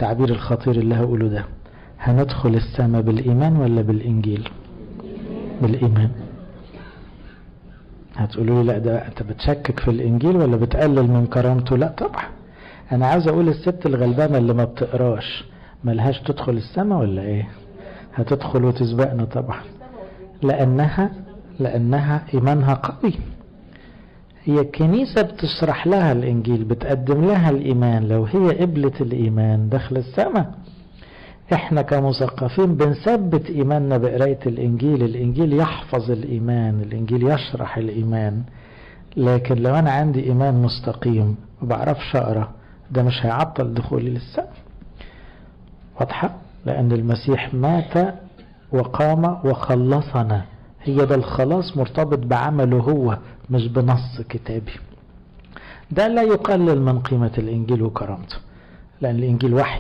التعبير الخطير اللي هقوله ده، هندخل السماء بالإيمان ولا بالإنجيل؟ بالإيمان. هتقولوا لي لا ده انت بتشكك في الإنجيل ولا بتقلل من كرامته؟ لا طبعا، انا عاوز اقول الست الغلبانة اللي ما بتقراش ملهاش تدخل السماء ولا ايه؟ هتدخل وتسبقنا طبعا، لانها ايمانها قوي. هي الكنيسة بتشرح لها الانجيل، بتقدم لها الايمان، لو هي قبلت الايمان داخل السماء. احنا كمثقفين بنثبت ايماننا بقراية الانجيل، الانجيل يحفظ الايمان، الانجيل يشرح الايمان. لكن لو انا عندي ايمان مستقيم وبعرفش اقرا، ده مش هيعطل دخولي للسماء. واضحة؟ لان المسيح مات وقام وخلصنا، هي ده الخلاص مرتبط بعمله هو مش بنص كتابي. ده لا يقلل من قيمة الانجيل وكرامته، لان الانجيل وحي